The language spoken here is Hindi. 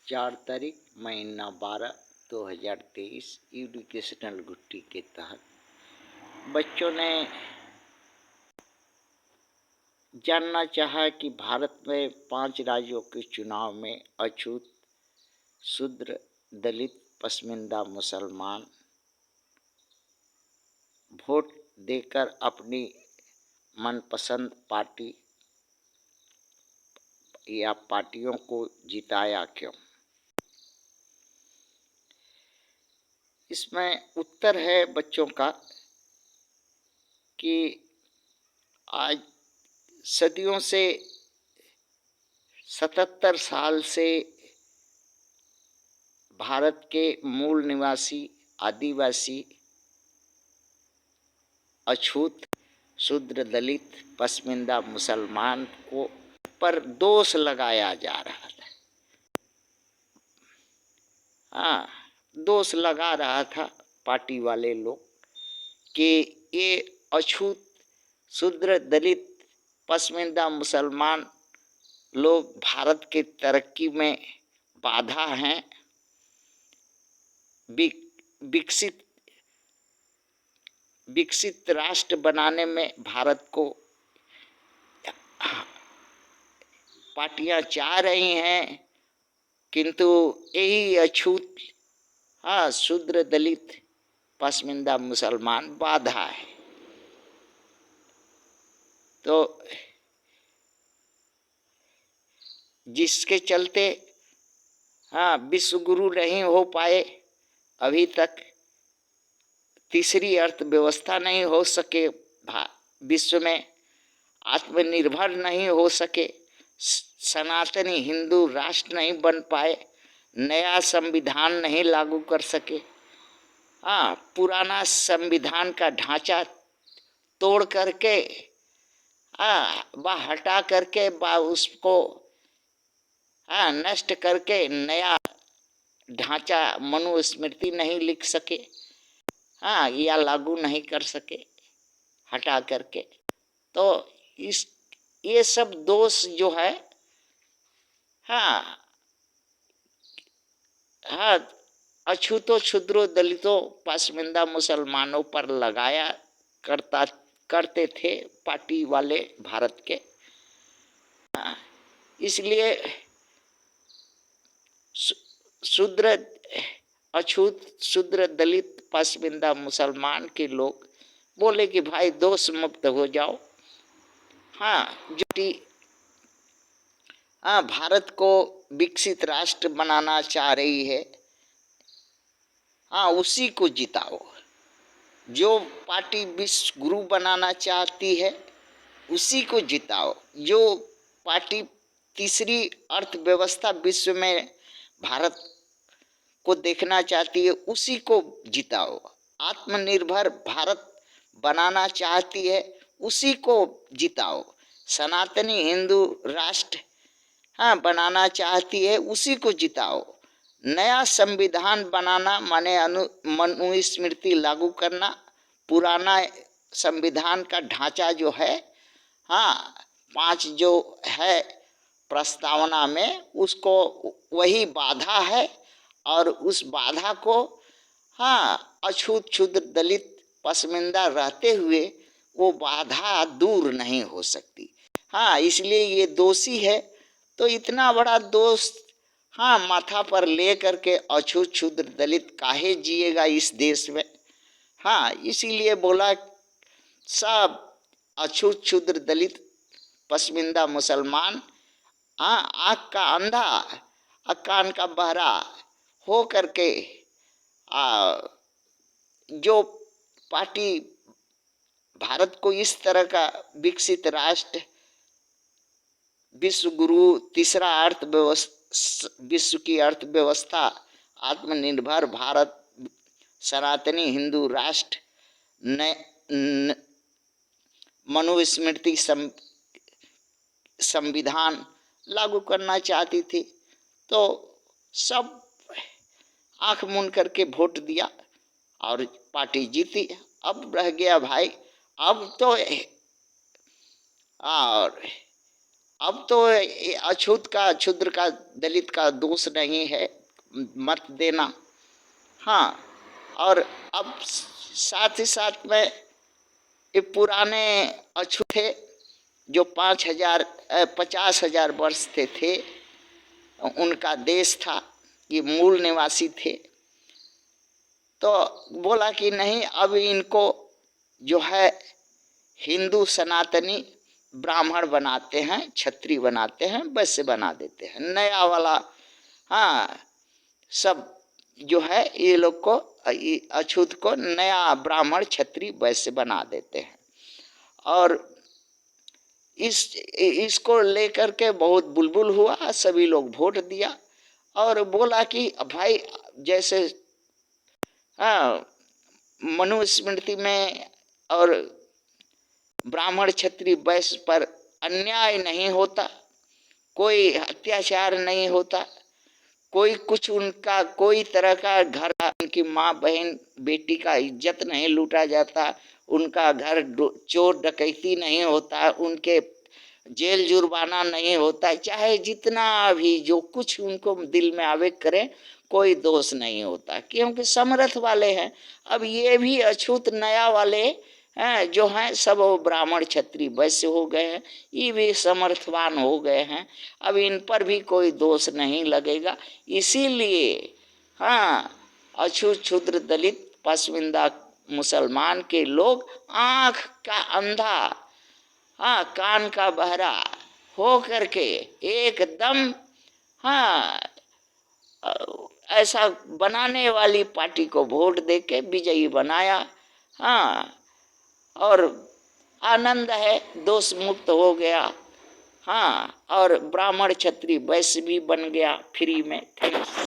4 तारीख महीना 12 2023 एजुकेशनल गुट्टी के तहत बच्चों ने जानना चाहा कि भारत में 5 राज्यों के चुनाव में अछूत, शूद्र, दलित, पसमानदा, मुसलमान वोट देकर अपनी मनपसंद पार्टी या पार्टियों को जिताया क्यों। इसमें उत्तर है बच्चों का कि आज सदियों से 77 साल से भारत के मूल निवासी आदिवासी अछूत, शूद्र, दलित, पसमानदा, मुसलमान को पर दोष लगाया जा रहा था। हाँ, दोष लगा रहा था पार्टी वाले लोग कि ये अछूत, शूद्र, दलित, पसमानदा, मुसलमान लोग भारत के तरक्की में बाधा हैं, विकसित राष्ट्र बनाने में भारत को पार्टियां चाह रही हैं, किंतु यही अछूत, हाँ, शूद्र, दलित, पसमानदा, मुसलमान बाधा है। तो जिसके चलते हाँ विश्व गुरु नहीं हो पाए, अभी तक तीसरी अर्थव्यवस्था नहीं हो सके, विश्व में आत्मनिर्भर नहीं हो सके, सनातनी हिंदू राष्ट्र नहीं बन पाए, नया संविधान नहीं लागू कर सके। हाँ, पुराना संविधान का ढांचा तोड़ करके वह हटा करके उसको नष्ट करके नया ढांचा मनुस्मृति नहीं लिख सके, हाँ, या लागू नहीं कर सके हटा करके। तो ये सब दोष जो है हाँ अछूतों, क्षुद्रों, दलितों, पसमानदा, मुसलमानों पर लगाया करते थे पार्टी वाले भारत के। इसलिए अछूत, शूद्र, दलित, पसमानदा, मुसलमान के लोग बोले कि भाई दोष मुक्त हो जाओ। हाँ, जो भारत को विकसित राष्ट्र बनाना चाह रही है, हाँ, उसी को जिताओ। जो पार्टी विश्व गुरु बनाना चाहती है उसी को जिताओ। जो पार्टी तीसरी अर्थव्यवस्था विश्व में भारत को देखना चाहती है उसी को जिताओ। आत्मनिर्भर भारत बनाना चाहती है उसी को जिताओ। सनातनी हिंदू राष्ट्र बनाना चाहती है उसी को जिताओ। नया संविधान बनाना माने मनुस्मृति लागू करना, पुराना संविधान का ढांचा जो है 5 जो है प्रस्तावना में, उसको वही बाधा है और उस बाधा को अछूत, क्षुद्र, दलित, पसमानदा रहते हुए वो बाधा दूर नहीं हो सकती। इसलिए ये दोषी है। तो इतना बड़ा दोष माथा पर ले करके अछूत, क्षुद्र, दलित काहे जिएगा इस देश में। इसीलिए बोला सब अछूत, क्षुद्र, दलित, पसमानदा, मुसलमान आँख का अंधा कान का बहरा हो करके जो पार्टी भारत को इस तरह का विकसित राष्ट्र, विश्व गुरु, तीसरा विश्व की अर्थव्यवस्था, आत्मनिर्भर भारत, सनातनी हिंदू राष्ट्र, मनुस्मृति संविधान लागू करना चाहती थी। तो सब आंख मूंद करके वोट दिया और पार्टी जीती। अब रह गया भाई, अब तो और अब तो ये अछूत का, क्षुद्र का, दलित का दोष नहीं है मत देना। हाँ, और अब साथ ही साथ में ये पुराने अछूत थे जो 5,000 50,000 वर्ष थे, उनका देश था, ये मूल निवासी थे। तो बोला कि नहीं, अब इनको जो है हिंदू सनातनी ब्राह्मण बनाते हैं, क्षत्रिय बनाते हैं, वैश्य बना देते हैं, नया वाला। हाँ, सब जो है ये लोग को, अछूत को नया ब्राह्मण क्षत्रिय वैश्य बना देते हैं। और इसको लेकर के बहुत बुलबुल हुआ, सभी लोग वोट दिया और बोला कि भाई जैसे हाँ, मनुस्मृति में और ब्राह्मण क्षत्रिय वैश्य पर अन्याय नहीं होता, कोई अत्याचार नहीं होता, कोई कुछ उनका कोई तरह का घर, उनकी माँ बहन बेटी का इज्जत नहीं लूटा जाता, उनका घर चोर डकैती नहीं होता, उनके जेल जुर्माना नहीं होता, चाहे जितना भी जो कुछ उनको दिल में आवे करें, कोई दोष नहीं होता, क्योंकि समर्थ वाले हैं। अब ये भी अछूत नया वाले हैं जो हैं, सब ब्राह्मण क्षत्रिय वैश्य हो गए हैं, ये भी समर्थवान हो गए हैं, अब इन पर भी कोई दोष नहीं लगेगा। इसीलिए हाँ, अछूत क्षुद्र दलित पसमिंदा मुसलमान के लोग आंख का अंधा, हाँ, कान का बहरा हो करके एकदम हाँ ऐसा बनाने वाली पार्टी को वोट देके विजयी बनाया। हाँ, और आनंद है, दोष मुक्त हो गया। हाँ, और ब्राह्मण क्षत्रिय वैश्य भी बन गया फ्री में। थैंक्स।